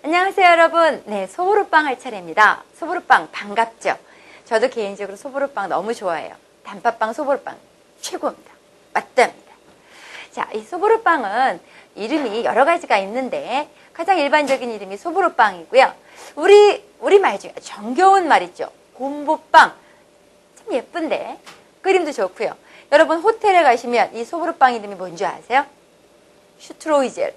안녕하세요 여러분. 네, 소보루빵 할 차례입니다. 소보루빵 반갑죠? 저도 개인적으로 소보루빵 너무 좋아해요. 단팥빵, 소보루빵 최고입니다. 맞답니다. 자, 이 소보루빵은 이름이 여러 가지가 있는데 가장 일반적인 이름이 소보루빵이고요. 우리 말 중에 정겨운 말 있죠. 곰보빵. 참 예쁜데 그림도 좋고요. 여러분 호텔에 가시면 이 소보루빵 이름이 뭔지 아세요? 슈트로이젤.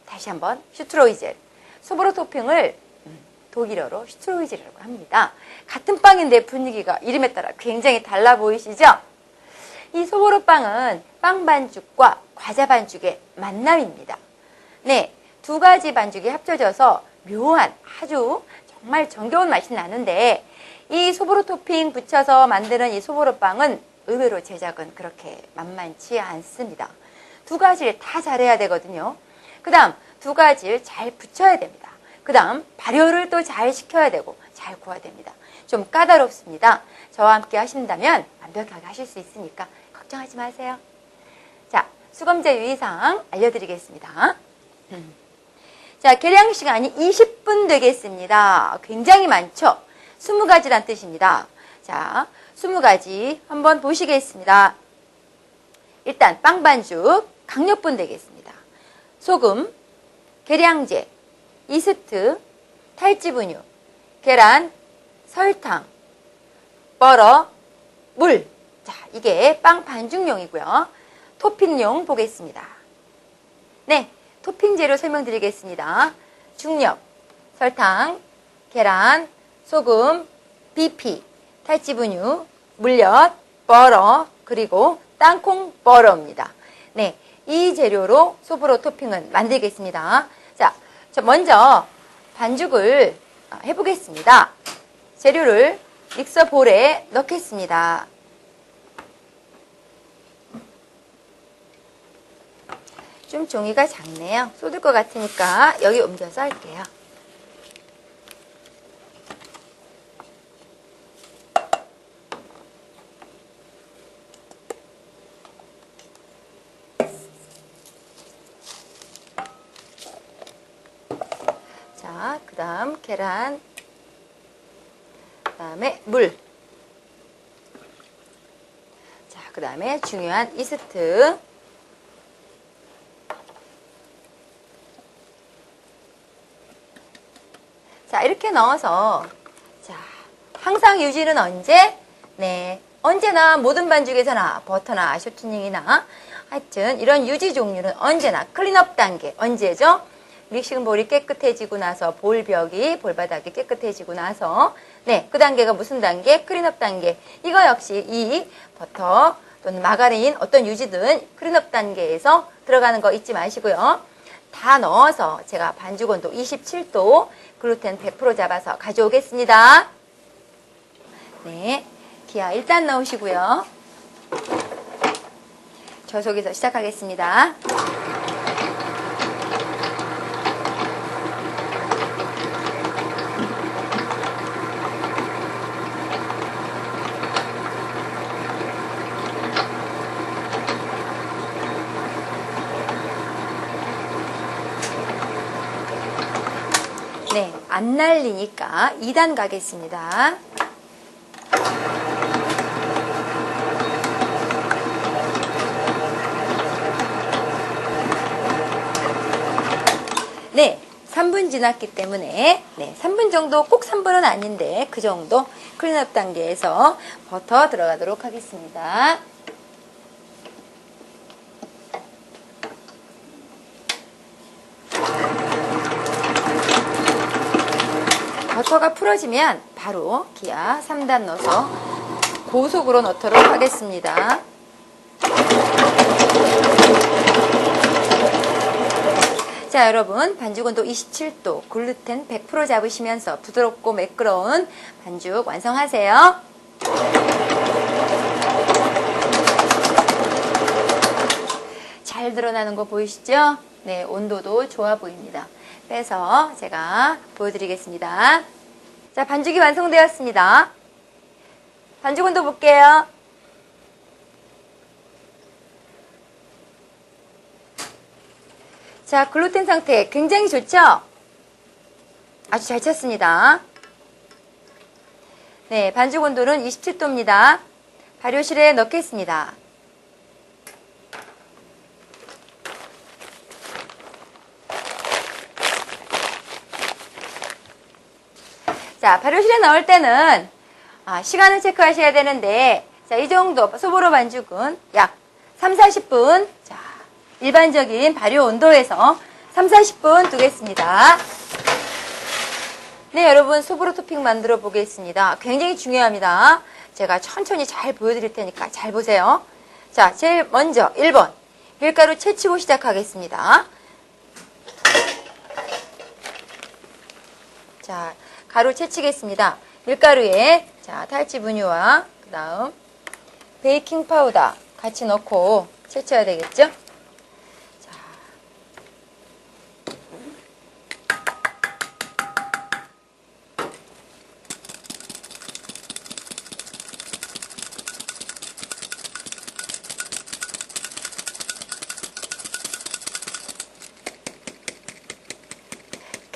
다시 한번 슈트로이젤. 소보루 토핑을 독일어로 슈트로이젤이라고 합니다. 같은 빵인데 분위기가 이름에 따라 굉장히 달라 보이시죠? 이 소보루빵은 빵 반죽과 과자 반죽의 만남입니다. 네, 두 가지 반죽이 합쳐져서 묘한 아주 정말 정겨운 맛이 나는데 이 소보루 토핑 붙여서 만드는 이 소보루빵은 의외로 제작은 그렇게 만만치 않습니다. 두 가지를 다 잘해야 되거든요. 그 다음 두 가지를 잘 붙여야 됩니다. 그 다음 발효를 또 잘 시켜야 되고 잘 구워야 됩니다. 좀 까다롭습니다. 저와 함께 하신다면 완벽하게 하실 수 있으니까 걱정하지 마세요. 자, 수검제 유의사항 알려드리겠습니다. 자, 계량 시간이 20분 되겠습니다. 굉장히 많죠? 20가지란 뜻입니다. 자, 20가지 한번 보시겠습니다. 일단 빵 반죽 강력분 되겠습니다. 소금, 계량제, 이스트, 탈지분유, 계란, 설탕, 버터, 물. 자, 이게 빵 반죽용이고요. 토핑용 보겠습니다. 네, 토핑 재료 설명드리겠습니다. 중력, 설탕, 계란, 소금, 비피, 탈지분유, 물엿, 버터, 그리고 땅콩 버터입니다. 네, 이 재료로 소보루 토핑은 만들겠습니다. 자, 저 먼저 반죽을 해보겠습니다. 재료를 믹서 볼에 넣겠습니다. 좀 종이가 작네요. 쏟을 것 같으니까 여기 옮겨서 할게요. 자, 그 다음 계란, 그 다음에 물, 자, 그 다음에 중요한 이스트, 자, 이렇게 넣어서 자, 항상 유지는 언제? 네, 언제나 모든 반죽에서나 버터나 쇼트닝이나 하여튼 이런 유지 종류는 언제나 클린업 단계 언제죠? 믹싱 볼이 깨끗해지고 나서 볼벽이 볼바닥이 깨끗해지고 나서 네, 그 단계가 무슨 단계? 클린업 단계. 이거 역시 이 버터 또는 마가린 어떤 유지든 클린업 단계에서 들어가는 거 잊지 마시고요. 다 넣어서 제가 반죽 온도 27도 글루텐 100% 잡아서 가져오겠습니다. 네, 기아 일단 넣으시고요. 저속에서 시작하겠습니다. 네, 안 날리니까 2단 가겠습니다. 네, 3분 지났기 때문에 네, 3분 정도, 꼭 3분은 아닌데 그 정도 클린업 단계에서 버터 들어가도록 하겠습니다. 버터가 풀어지면 바로 기아 3단 넣어서 고속으로 넣도록 하겠습니다. 자, 여러분 반죽 온도 27도 글루텐 100% 잡으시면서 부드럽고 매끄러운 반죽 완성하세요. 잘 드러나는 거 보이시죠? 네, 온도도 좋아 보입니다. 빼서 제가 보여드리겠습니다. 자, 반죽이 완성되었습니다. 반죽 온도 볼게요. 자, 글루텐 상태 굉장히 좋죠? 아주 잘 쳤습니다. 네, 반죽 온도는 27도입니다. 발효실에 넣겠습니다. 자, 발효실에 넣을 때는 시간을 체크하셔야 되는데, 자, 이 정도 소보로 반죽은 약 3, 40분, 자, 일반적인 발효 온도에서 3, 40분 두겠습니다. 네, 여러분, 소보로 토핑 만들어 보겠습니다. 굉장히 중요합니다. 제가 천천히 잘 보여드릴 테니까 잘 보세요. 자, 제일 먼저 1번, 밀가루 채치고 시작하겠습니다. 자, 가루 채치겠습니다. 밀가루에, 자, 탈지 분유와 그 다음 베이킹 파우더 같이 넣고 채쳐야 되겠죠?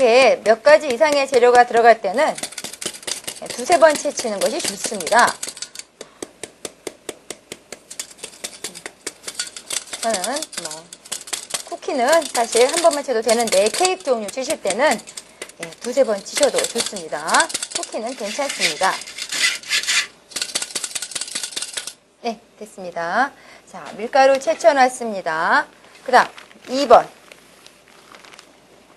이렇게 몇 가지 이상의 재료가 들어갈 때는 두세 번 채치는 것이 좋습니다. 저는 쿠키는 사실 한 번만 쳐도 되는데 케이크 종류 치실 때는 두세 번 치셔도 좋습니다. 쿠키는 괜찮습니다. 네, 됐습니다. 자, 밀가루 채쳐놨습니다. 그 다음 2번.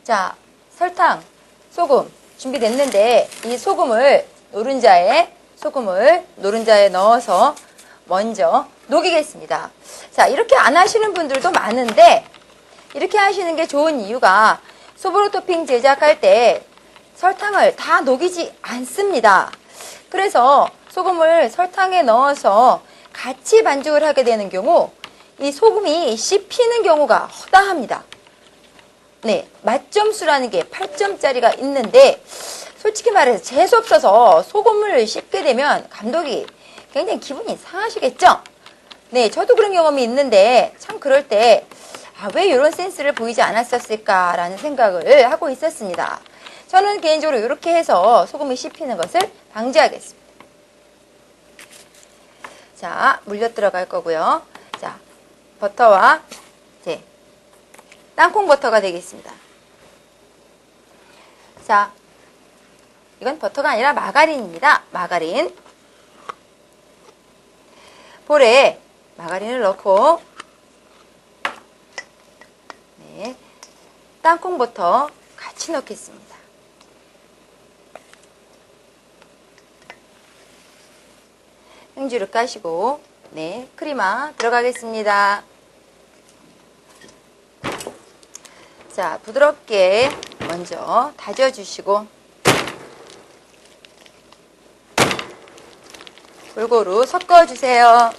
자, 설탕, 소금 준비됐는데 이 소금을 노른자에 넣어서 먼저 녹이겠습니다. 자, 이렇게 안 하시는 분들도 많은데 이렇게 하시는 게 좋은 이유가 소보로 토핑 제작할 때 설탕을 다 녹이지 않습니다. 그래서 소금을 설탕에 넣어서 같이 반죽을 하게 되는 경우 이 소금이 씹히는 경우가 허다합니다. 네, 맛점수라는 게 8점짜리가 있는데 솔직히 말해서 재수없어서 소금을 씹게 되면 감독이 굉장히 기분이 상하시겠죠? 네, 저도 그런 경험이 있는데 참 그럴 때 왜 이런 센스를 보이지 않았었을까라는 생각을 하고 있었습니다. 저는 개인적으로 이렇게 해서 소금이 씹히는 것을 방지하겠습니다. 자, 물엿 들어갈 거고요. 자, 버터와 이제 땅콩 버터가 되겠습니다. 자, 이건 버터가 아니라 마가린입니다. 마가린. 볼에 마가린을 넣고 네, 땅콩 버터 같이 넣겠습니다. 행주를 까시고 네, 크리마 들어가겠습니다. 자, 부드럽게 먼저 다져주시고 골고루 섞어주세요.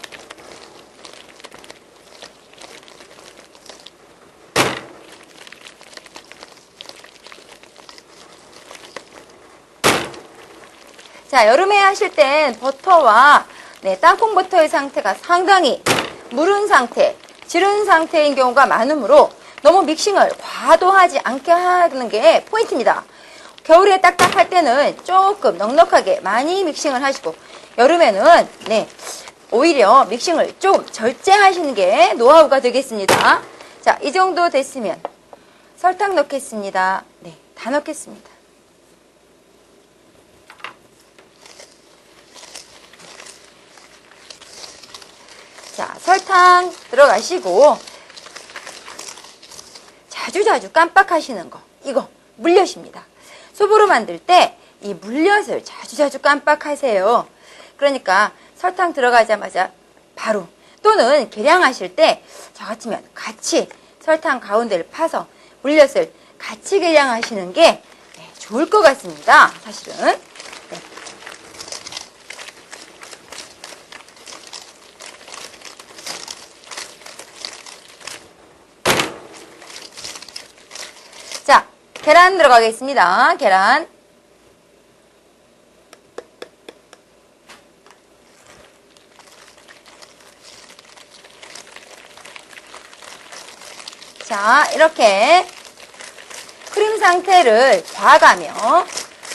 자, 여름에 하실 땐 버터와 땅콩 버터의 상태가 상당히 무른 상태, 지른 상태인 경우가 많으므로 너무 믹싱을 과도하지 않게 하는 게 포인트입니다. 겨울에 딱딱할 때는 조금 넉넉하게 많이 믹싱을 하시고 여름에는 오히려 믹싱을 좀 절제하시는 게 노하우가 되겠습니다. 자, 이 정도 됐으면 설탕 넣겠습니다. 네, 다 넣겠습니다. 자, 설탕 들어가시고 자주자주 깜빡하시는 거, 이거 물엿입니다. 소보로 만들 때 이 물엿을 자주자주 깜빡하세요. 그러니까 설탕 들어가자마자 바로, 또는 계량하실 때 저 같으면 같이 설탕 가운데를 파서 물엿을 같이 계량하시는 게 좋을 것 같습니다. 사실은. 자, 계란 들어가겠습니다. 계란. 자, 이렇게 크림 상태를 봐가며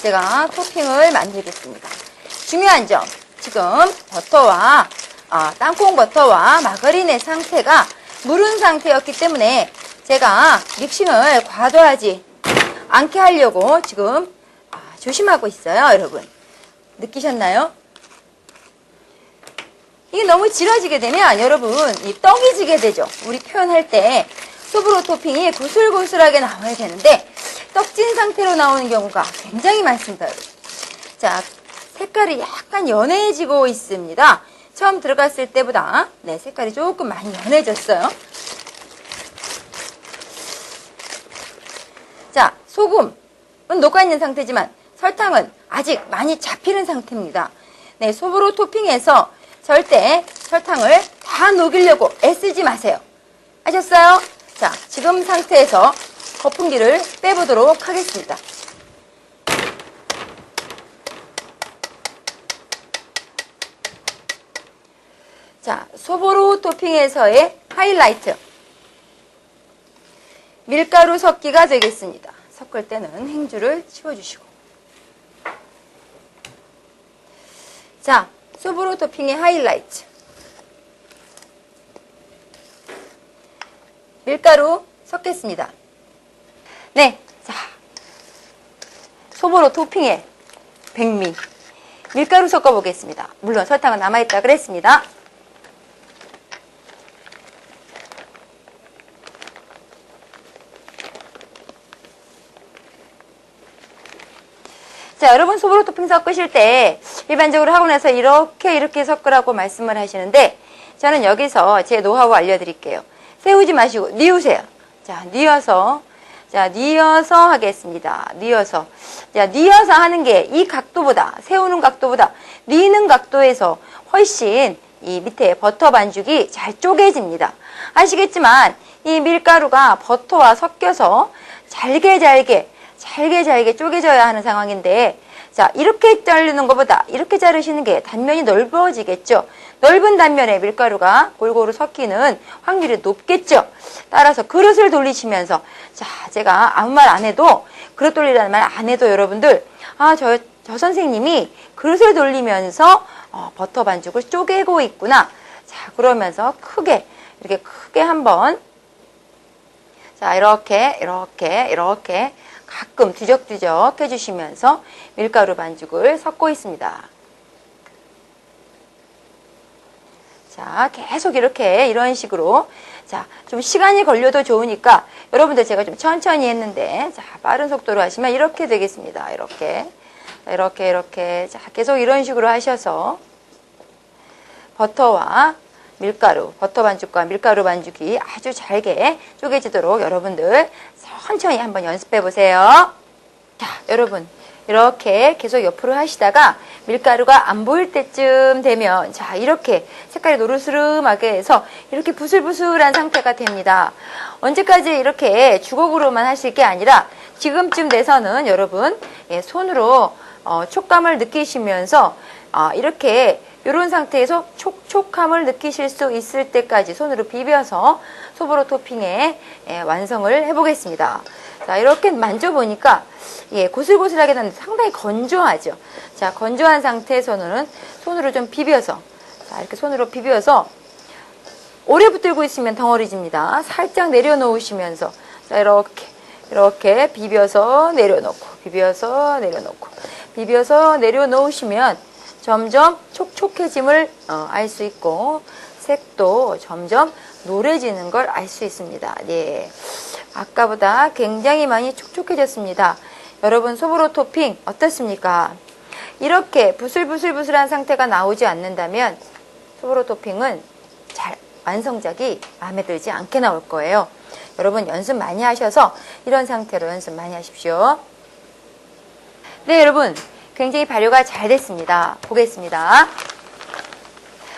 제가 토핑을 만들겠습니다. 중요한 점, 지금 버터와 땅콩 버터와 마가린의 상태가 무른 상태였기 때문에 제가 믹싱을 과도하지 않게 하려고 지금 조심하고 있어요, 여러분. 느끼셨나요? 이게 너무 질어지게 되면 여러분 이 떡이 지게 되죠. 우리 표현할 때 소브로 토핑이 고슬고슬하게 나와야 되는데 떡진 상태로 나오는 경우가 굉장히 많습니다. 자, 색깔이 약간 연해지고 있습니다. 처음 들어갔을 때보다 색깔이 조금 많이 연해졌어요. 자, 소금은 녹아 있는 상태지만 설탕은 아직 많이 잡히는 상태입니다. 네, 소브로 토핑에서 절대 설탕을 다 녹이려고 애쓰지 마세요. 아셨어요? 자, 지금 상태에서 거품기를 빼보도록 하겠습니다. 자, 소보로 토핑에서의 하이라이트. 밀가루 섞기가 되겠습니다. 섞을 때는 행주를 치워주시고. 자, 소보로 토핑의 하이라이트. 밀가루 섞겠습니다. 네, 자, 소보로 토핑에 백미. 밀가루 섞어보겠습니다. 물론 설탕은 남아있다 그랬습니다. 자, 여러분 소보로 토핑 섞으실 때 일반적으로 학원에서 이렇게 섞으라고 말씀을 하시는데 저는 여기서 제 노하우 알려드릴게요. 세우지 마시고 뉘우세요. 자, 뉘어서 하겠습니다. 뉘어서 하는 게 이 각도보다, 세우는 각도보다 뉘는 각도에서 훨씬 이 밑에 버터 반죽이 잘 쪼개집니다. 아시겠지만 이 밀가루가 버터와 섞여서 잘게 쪼개져야 하는 상황인데, 자, 이렇게 자르는 것보다 이렇게 자르시는 게 단면이 넓어지겠죠. 넓은 단면에 밀가루가 골고루 섞이는 확률이 높겠죠. 따라서 그릇을 돌리시면서, 자, 제가 아무 말 안 해도, 그릇 돌리라는 말 안 해도 여러분들, 저 선생님이 그릇을 돌리면서 버터 반죽을 쪼개고 있구나. 자, 그러면서 이렇게 크게 한번, 자, 이렇게 가끔 뒤적뒤적 해주시면서 밀가루 반죽을 섞고 있습니다. 자, 계속 이런 식으로. 자, 좀 시간이 걸려도 좋으니까 여러분들 제가 좀 천천히 했는데, 자, 빠른 속도로 하시면 이렇게 되겠습니다. 이렇게. 자, 계속 이런 식으로 하셔서 버터 반죽과 밀가루 반죽이 아주 잘게 쪼개지도록 여러분들 천천히 한번 연습해 보세요. 자, 여러분 이렇게 계속 옆으로 하시다가 밀가루가 안 보일 때쯤 되면, 자, 이렇게 색깔이 노르스름하게 해서 이렇게 부슬부슬한 상태가 됩니다. 언제까지 이렇게 주걱으로만 하실 게 아니라 지금쯤 돼서는 여러분 손으로 촉감을 느끼시면서 이런 상태에서 촉촉함을 느끼실 수 있을 때까지 손으로 비벼서 소보로 토핑에 완성을 해보겠습니다. 자, 이렇게 만져보니까 고슬고슬하게 나는데 상당히 건조하죠. 자, 건조한 상태에서는 손으로 좀 비벼서, 자, 이렇게 손으로 비벼서 오래 붙들고 있으면 덩어리집니다. 살짝 내려놓으시면서, 자, 이렇게 비벼서 내려놓으시면 점점 촉촉해짐을 알 수 있고 색도 점점 노래지는 걸 알 수 있습니다. 네, 아까보다 굉장히 많이 촉촉해졌습니다. 여러분 소보로 토핑 어떻습니까? 이렇게 부슬부슬한 상태가 나오지 않는다면 소보로 토핑은 완성작이 마음에 들지 않게 나올 거예요. 여러분 연습 많이 하셔서 이런 상태로 연습 많이 하십시오. 네, 여러분 굉장히 발효가 잘 됐습니다. 보겠습니다.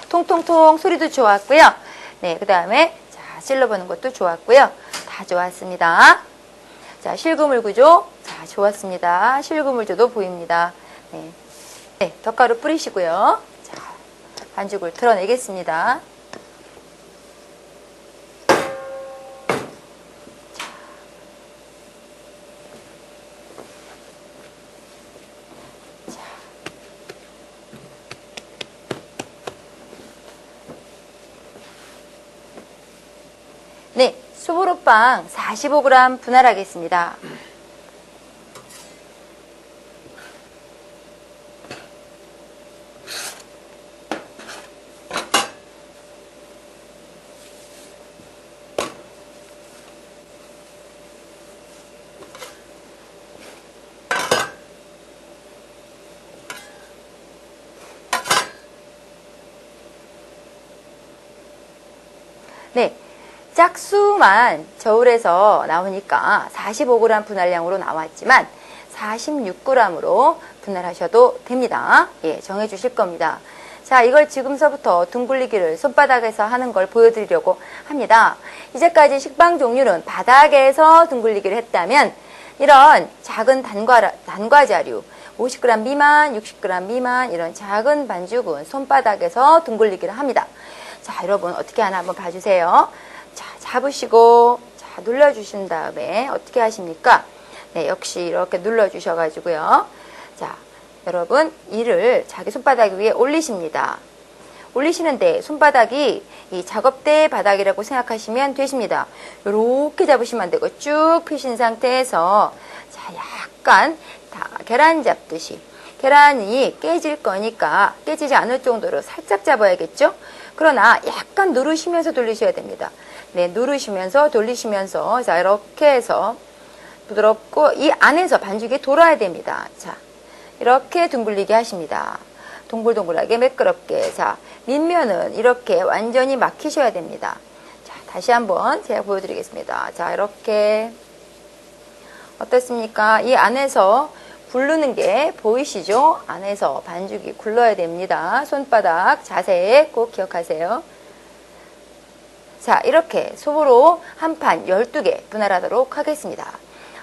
통통통 소리도 좋았고요. 네, 그 다음에 자, 찔러보는 것도 좋았고요. 다 좋았습니다. 자, 실그물 구조, 자, 좋았습니다. 실그물조도 보입니다. 네, 네, 덧가루 뿌리시고요. 자, 반죽을 드러내겠습니다. 소보루빵 45g 분할하겠습니다. 네, 짝수만 저울에서 나오니까 45g 분할량으로 나왔지만 46g으로 분할하셔도 됩니다. 예, 정해주실 겁니다. 자, 이걸 지금서부터 둥글리기를 손바닥에서 하는 걸 보여드리려고 합니다. 이제까지 식빵 종류는 바닥에서 둥글리기를 했다면 이런 작은 단과자류 50g 미만, 60g 미만 이런 작은 반죽은 손바닥에서 둥글리기를 합니다. 자, 여러분 어떻게 하나 한번 봐주세요. 자, 잡으시고 자, 눌러주신 다음에 어떻게 하십니까? 네, 역시 이렇게 눌러주셔가지고요. 자, 여러분 이를 자기 손바닥 위에 올리십니다. 올리시는데 손바닥이 이 작업대 바닥이라고 생각하시면 되십니다. 이렇게 잡으시면 안 되고 쭉 펴신 상태에서 자, 약간 계란 잡듯이 계란이 깨질 거니까 깨지지 않을 정도로 살짝 잡아야겠죠? 그러나 약간 누르시면서 돌리셔야 됩니다. 네, 누르시면서 돌리시면서 자, 이렇게 해서 부드럽고 이 안에서 반죽이 돌아야 됩니다. 자, 이렇게 둥글리게 하십니다. 동글동글하게 매끄럽게. 자, 밑면은 이렇게 완전히 막히셔야 됩니다. 자, 다시 한번 제가 보여드리겠습니다. 자, 이렇게 어떻습니까? 이 안에서 굴르는 게 보이시죠? 안에서 반죽이 굴러야 됩니다. 손바닥 자세 꼭 기억하세요. 자, 이렇게 소보로 한 판 12개 분할하도록 하겠습니다.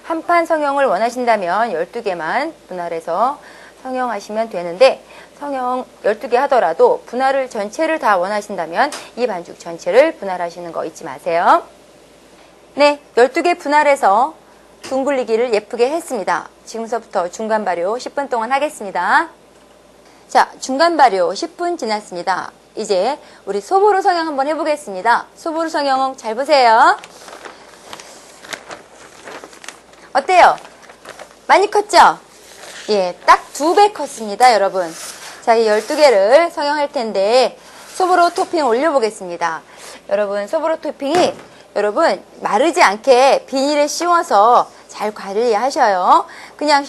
한 판 성형을 원하신다면 12개만 분할해서 성형하시면 되는데 성형 12개 하더라도 분할을 전체를 다 원하신다면 이 반죽 전체를 분할하시는 거 잊지 마세요. 네, 12개 분할해서 둥글리기를 예쁘게 했습니다. 지금서부터 중간 발효 10분 동안 하겠습니다. 자, 중간 발효 10분 지났습니다. 이제 우리 소보루 성형 한번 해보겠습니다. 소보루 성형 잘 보세요. 어때요? 많이 컸죠? 예, 딱 2배 컸습니다, 여러분. 자, 이 12개를 성형할 텐데 소보루 토핑 올려보겠습니다. 여러분, 소보루 토핑이 여러분 마르지 않게 비닐에 씌워서 잘 관리하셔요. 그냥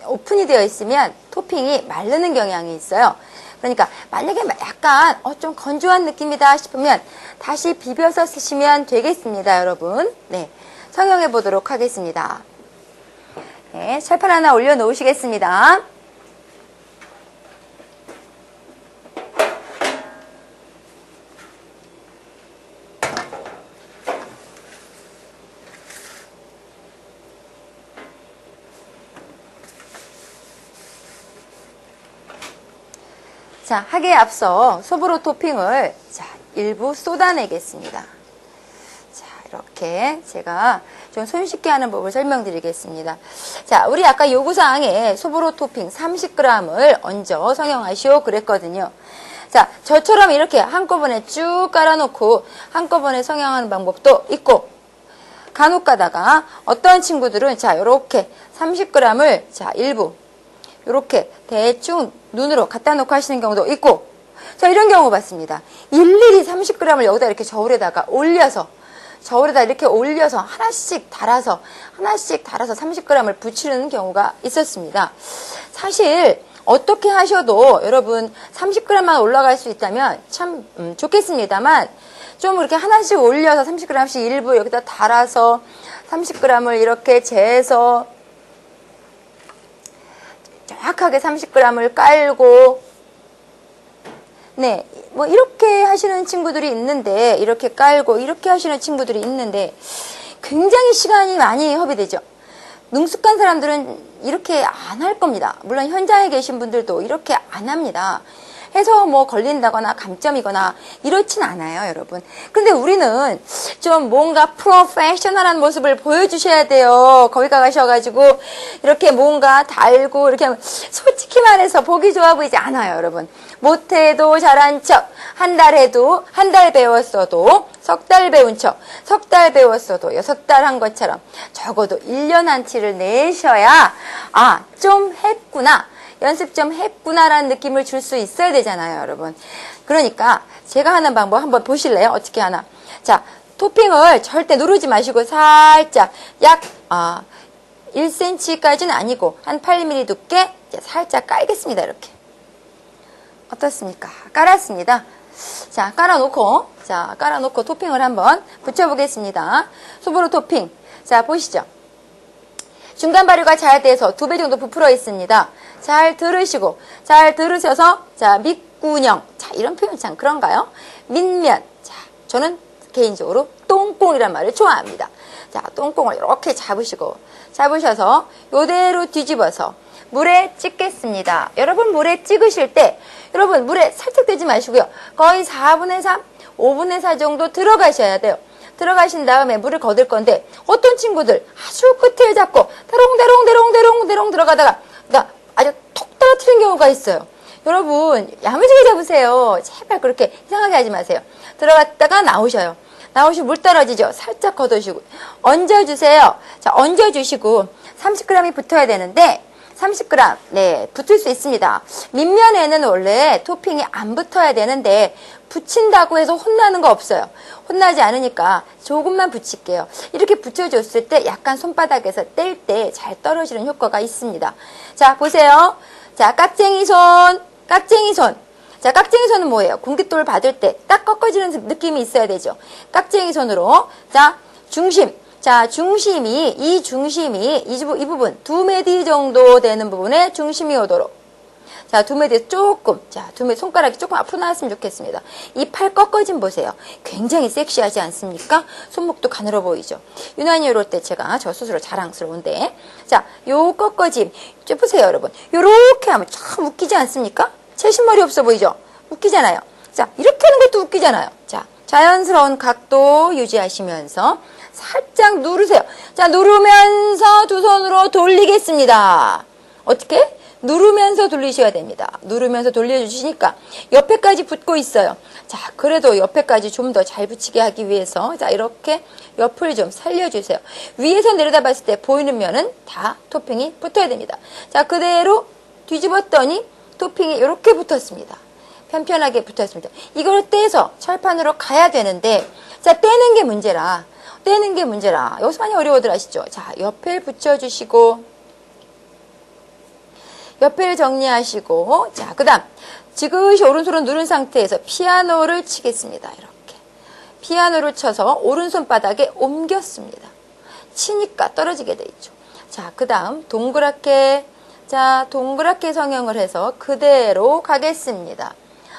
오픈이 되어 있으면 토핑이 마르는 경향이 있어요. 그러니까 만약에 약간 좀 건조한 느낌이다 싶으면 다시 비벼서 쓰시면 되겠습니다, 여러분. 네, 성형해 보도록 하겠습니다. 네, 철판 하나 올려 놓으시겠습니다. 자, 하기에 앞서 소보루 토핑을 자, 일부 쏟아내겠습니다. 자, 이렇게 제가 좀 손쉽게 하는 법을 설명드리겠습니다. 자, 우리 아까 요구사항에 소보루 토핑 30g을 얹어 성형하시오 그랬거든요. 자, 저처럼 이렇게 한꺼번에 쭉 깔아놓고 한꺼번에 성형하는 방법도 있고 간혹 가다가 어떤 친구들은 자, 요렇게 30g을 자, 일부 이렇게 대충 눈으로 갖다 놓고 하시는 경우도 있고 자, 이런 경우 봤습니다. 일일이 30g을 여기다 이렇게 저울에다가 올려서 저울에다 이렇게 올려서 하나씩 달아서 30g을 붙이는 경우가 있었습니다. 사실 어떻게 하셔도 여러분 30g만 올라갈 수 있다면 참 좋겠습니다만 좀 이렇게 하나씩 올려서 30g씩 일부 여기다 달아서 30g을 이렇게 재서 정확하게 30g을 깔고 네, 뭐 이렇게 하시는 친구들이 있는데 이렇게 깔고 이렇게 하시는 친구들이 있는데 굉장히 시간이 많이 허비되죠. 능숙한 사람들은 이렇게 안 할 겁니다. 물론 현장에 계신 분들도 이렇게 안 합니다. 해서 뭐 걸린다거나 감점이거나 이렇진 않아요, 여러분. 근데 우리는 좀 뭔가 프로페셔널한 모습을 보여주셔야 돼요. 거기 가셔가지고 이렇게 뭔가 달고 이렇게 하면 솔직히 말해서 보기 좋아 보이지 않아요, 여러분. 못해도 잘한 척, 한 달 배웠어도 석 달 배운 척, 석 달 배웠어도 6달 한 것처럼 적어도 1년 한 티를 내셔야 아, 좀 했구나. 연습 좀 했구나라는 느낌을 줄 수 있어야 되잖아요, 여러분. 그러니까 제가 하는 방법 한번 보실래요? 어떻게 하나? 자, 토핑을 절대 누르지 마시고 살짝 약 1cm까지는 아니고 한 8mm 두께 살짝 깔겠습니다. 이렇게. 어떻습니까? 깔았습니다. 자, 깔아놓고 토핑을 한번 붙여보겠습니다. 소보로 토핑. 자, 보시죠. 중간 발효가 잘 돼서 2배 정도 부풀어 있습니다. 잘 들으셔서, 자, 밑구녕. 자, 이런 표현 참 그런가요? 밑면. 자, 저는 개인적으로 똥꽁이란 말을 좋아합니다. 자, 똥꽁을 이렇게 잡으셔서, 요대로 뒤집어서, 물에 찍겠습니다. 여러분, 물에 찍으실 때, 여러분, 물에 살짝 대지 마시고요. 거의 4분의 3, 5분의 4 정도 들어가셔야 돼요. 들어가신 다음에 물을 거들 건데 어떤 친구들 아주 끝을 잡고 대롱대롱 들어가다가 아주 톡 떨어뜨린 경우가 있어요. 여러분 야무지게 잡으세요. 제발 그렇게 이상하게 하지 마세요. 들어갔다가 나오셔요. 나오시고 물 떨어지죠. 살짝 걷어주시고 얹어주세요. 자, 얹어주시고 30g이 붙어야 되는데 30g, 네, 붙을 수 있습니다. 밑면에는 원래 토핑이 안 붙어야 되는데 붙인다고 해서 혼나는 거 없어요. 혼나지 않으니까 조금만 붙일게요. 이렇게 붙여줬을 때 약간 손바닥에서 뗄 때 잘 떨어지는 효과가 있습니다. 자, 보세요. 자, 깍쟁이 손. 자, 깍쟁이 손은 뭐예요? 공깃돌 받을 때 딱 꺾어지는 느낌이 있어야 되죠. 깍쟁이 손으로. 자, 중심. 자, 이 부분, 2mm 정도 되는 부분에 중심이 오도록. 자, 2mm 조금, 자, 2mm 손가락이 조금 앞으로 나왔으면 좋겠습니다. 이 팔 꺾어짐 보세요. 굉장히 섹시하지 않습니까? 손목도 가늘어 보이죠? 유난히 이럴 때 제가 저 스스로 자랑스러운데. 자, 요 꺾어짐. 좀 보세요, 여러분. 요렇게 하면 참 웃기지 않습니까? 채신머리 없어 보이죠? 웃기잖아요. 자, 이렇게 하는 것도 웃기잖아요. 자, 자연스러운 각도 유지하시면서 살짝 누르세요. 자, 누르면서 두 손으로 돌리겠습니다. 어떻게? 누르면서 돌리셔야 됩니다. 누르면서 돌려주시니까 옆에까지 붙고 있어요. 자, 그래도 옆에까지 좀 더 잘 붙이게 하기 위해서 자, 이렇게 옆을 좀 살려주세요. 위에서 내려다 봤을 때 보이는 면은 다 토핑이 붙어야 됩니다. 자, 그대로 뒤집었더니 토핑이 이렇게 붙었습니다. 편편하게 붙었습니다. 이걸 떼서 철판으로 가야 되는데 자, 떼는 게 문제라. 여기서 많이 어려워들 하시죠. 자, 옆을 붙여주시고 옆을 정리하시고 자, 그 다음 지그시 오른손을 누른 상태에서 피아노를 치겠습니다. 이렇게 피아노를 쳐서 오른손 바닥에 옮겼습니다. 치니까 떨어지게 돼 있죠. 자, 그 다음 동그랗게 성형을 해서 그대로 가겠습니다.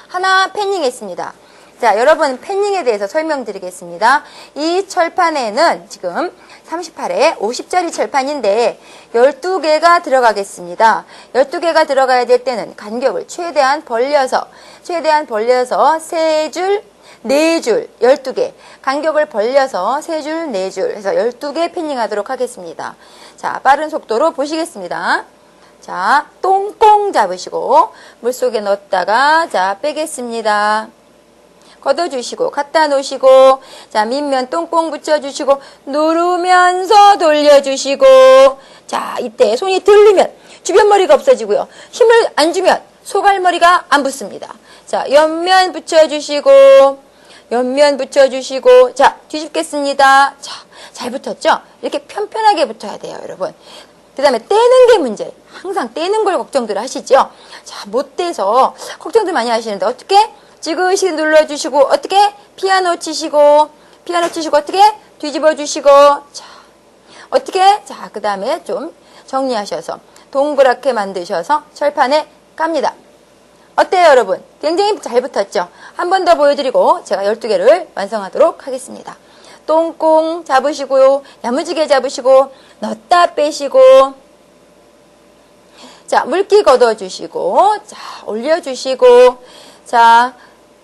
하나 패닝했습니다. 자, 여러분 패닝에 대해서 설명드리겠습니다. 이 철판에는 지금 38에 50짜리 철판인데 12개가 들어가겠습니다. 12개가 들어가야 될 때는 간격을 최대한 벌려서 3줄, 4줄, 12개. 간격을 벌려서 3줄, 4줄 해서 12개 패닝하도록 하겠습니다. 자, 빠른 속도로 보시겠습니다. 자, 똥꽁 잡으시고 물속에 넣었다가 자, 빼겠습니다. 걷어주시고 갖다 놓으시고 자, 밑면 똥꽁 붙여주시고 누르면서 돌려주시고 자, 이때 손이 들리면 주변 머리가 없어지고요. 힘을 안 주면 소갈머리가 안 붙습니다. 자, 옆면 붙여주시고 자, 뒤집겠습니다. 자, 잘 붙었죠? 이렇게 편편하게 붙어야 돼요, 여러분. 그 다음에 떼는 게 문제. 항상 떼는 걸 걱정들 하시죠? 자, 못 떼서 걱정들 많이 하시는데 어떻게? 지그시 눌러주시고 어떻게? 피아노 치시고 어떻게? 뒤집어 주시고 자, 어떻게? 자, 그 다음에 좀 정리하셔서 동그랗게 만드셔서 철판에 깝니다. 어때요, 여러분? 굉장히 잘 붙었죠? 한 번 더 보여드리고 제가 12개를 완성하도록 하겠습니다. 똥꽁 잡으시고요. 야무지게 잡으시고 넣었다 빼시고 자, 물기 걷어주시고, 자, 올려주시고, 자,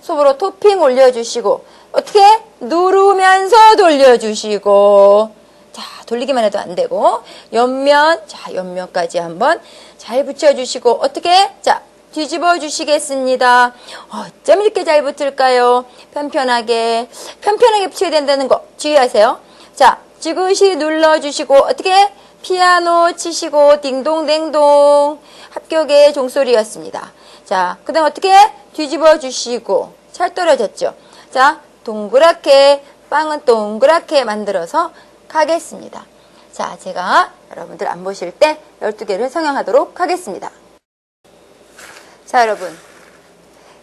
소보로 토핑 올려주시고, 어떻게? 누르면서 돌려주시고, 자, 돌리기만 해도 안 되고, 옆면, 자, 옆면까지 한번 잘 붙여주시고, 어떻게? 자, 뒤집어 주시겠습니다. 어쩜 이렇게 잘 붙을까요? 편편하게 붙여야 된다는 거 주의하세요. 자, 지그시 눌러주시고, 어떻게? 피아노 치시고, 딩동댕동. 합격의 종소리였습니다. 자, 그 다음 어떻게? 뒤집어 주시고, 잘 떨어졌죠? 자, 동그랗게, 빵은 동그랗게 만들어서 가겠습니다. 자, 제가 여러분들 안 보실 때 12개를 성형하도록 하겠습니다. 자, 여러분.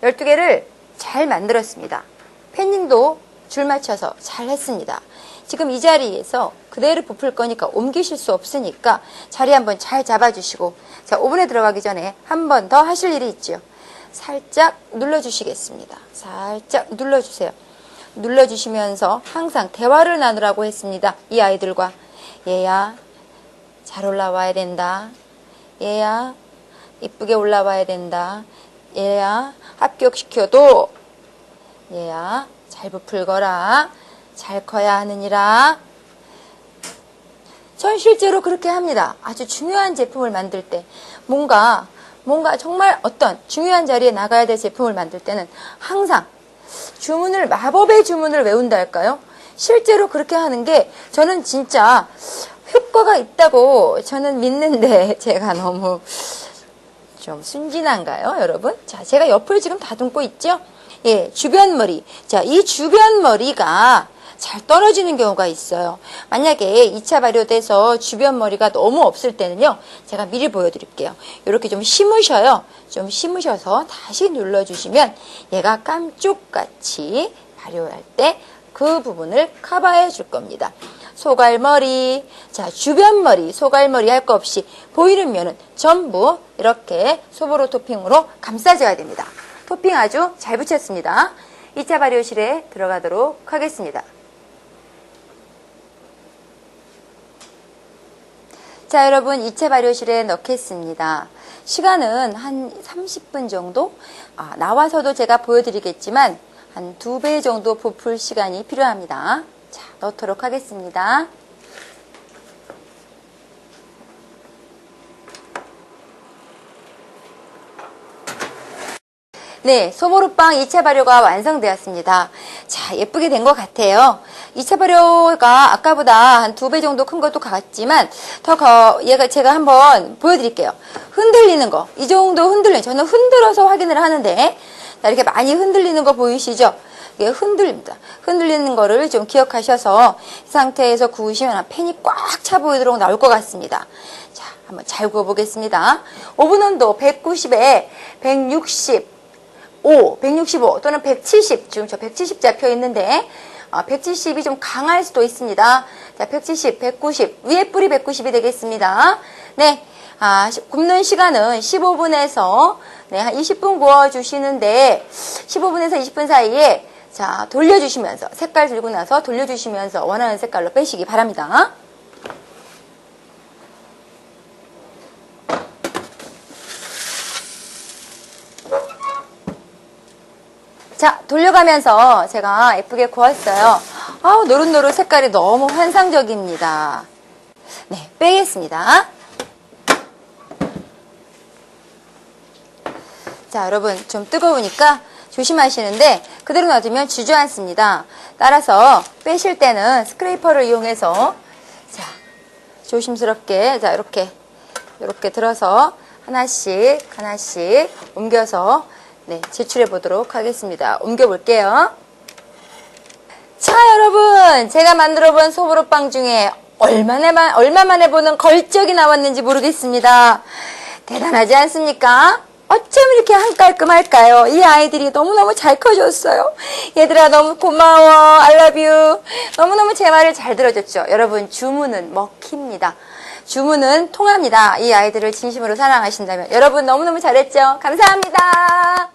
12개를 잘 만들었습니다. 패닝도 줄 맞춰서 잘 했습니다. 지금 이 자리에서 그대로 부풀 거니까 옮기실 수 없으니까 자리 한번 잘 잡아주시고, 자, 오븐에 들어가기 전에 한 번 더 하실 일이 있죠. 살짝 눌러주시겠습니다. 살짝 눌러주세요. 눌러주시면서 항상 대화를 나누라고 했습니다. 이 아이들과. 얘야, 잘 올라와야 된다. 얘야, 이쁘게 올라와야 된다. 얘야, 합격시켜도. 얘야, 잘 부풀거라. 잘 커야 하느니라. 전 실제로 그렇게 합니다. 아주 중요한 제품을 만들 때 뭔가 정말 어떤 중요한 자리에 나가야 될 제품을 만들 때는 항상 주문을, 마법의 주문을 외운다 할까요? 실제로 그렇게 하는 게 저는 진짜 효과가 있다고 저는 믿는데, 제가 너무 좀 순진한가요, 여러분? 자, 제가 옆을 지금 다듬고 있죠? 예, 주변 머리. 자, 이 주변 머리가 잘 떨어지는 경우가 있어요. 만약에 2차 발효돼서 주변 머리가 너무 없을 때는요, 제가 미리 보여드릴게요. 이렇게 좀 심으셔요. 좀 심으셔서 다시 눌러주시면 얘가 깜쪽같이 발효할 때 그 부분을 커버해 줄 겁니다. 소갈머리, 자, 주변 머리, 소갈머리 할 거 없이 보이는 면은 전부 이렇게 소보로 토핑으로 감싸줘야 됩니다. 토핑 아주 잘 붙였습니다. 2차 발효실에 들어가도록 하겠습니다. 자, 여러분 2차 발효실에 넣겠습니다. 시간은 한 30분 정도? 나와서도 제가 보여드리겠지만 한 2배 정도 부풀 시간이 필요합니다. 자, 넣도록 하겠습니다. 네, 소보루빵 2차 발효가 완성되었습니다. 자, 예쁘게 된 것 같아요. 2차 발효가 아까보다 한 2배 정도 큰 것도 같지만 얘가 제가 한번 보여드릴게요. 흔들리는 거, 이 정도 저는 흔들어서 확인을 하는데, 자, 이렇게 많이 흔들리는 거 보이시죠? 이게 흔들립니다. 흔들리는 거를 좀 기억하셔서 이 상태에서 구우시면 팬이 꽉 차 보이도록 나올 것 같습니다. 자, 한번 잘 구워보겠습니다. 오븐 온도 190에 165 또는 170, 지금 저 170 잡혀 있는데 170이 좀 강할 수도 있습니다. 자, 170, 190, 위에 뿌리 190이 되겠습니다. 네, 굽는 시간은 15분에서 한 20분 구워주시는데, 15분에서 20분 사이에 자, 돌려주시면서, 색깔 들고 나서 돌려주시면서 원하는 색깔로 빼시기 바랍니다. 자, 돌려가면서 제가 예쁘게 구웠어요. 노릇노릇 색깔이 너무 환상적입니다. 네, 빼겠습니다. 자, 여러분 좀 뜨거우니까 조심하시는데 그대로 놔두면 주저앉습니다. 따라서 빼실 때는 스크레이퍼를 이용해서 자, 조심스럽게 자, 이렇게 들어서 하나씩 옮겨서 네, 제출해 보도록 하겠습니다. 옮겨 볼게요. 자, 여러분, 제가 만들어 본 소보로빵 중에 얼마 만에 보는 걸적이 나왔는지 모르겠습니다. 대단하지 않습니까? 어쩜 이렇게 한깔끔할까요? 이 아이들이 너무너무 잘 커졌어요. 얘들아, 너무 고마워. I love you. 너무너무 제 말을 잘 들어줬죠. 여러분, 주문은 먹힙니다. 주문은 통합니다. 이 아이들을 진심으로 사랑하신다면. 여러분, 너무너무 잘했죠? 감사합니다.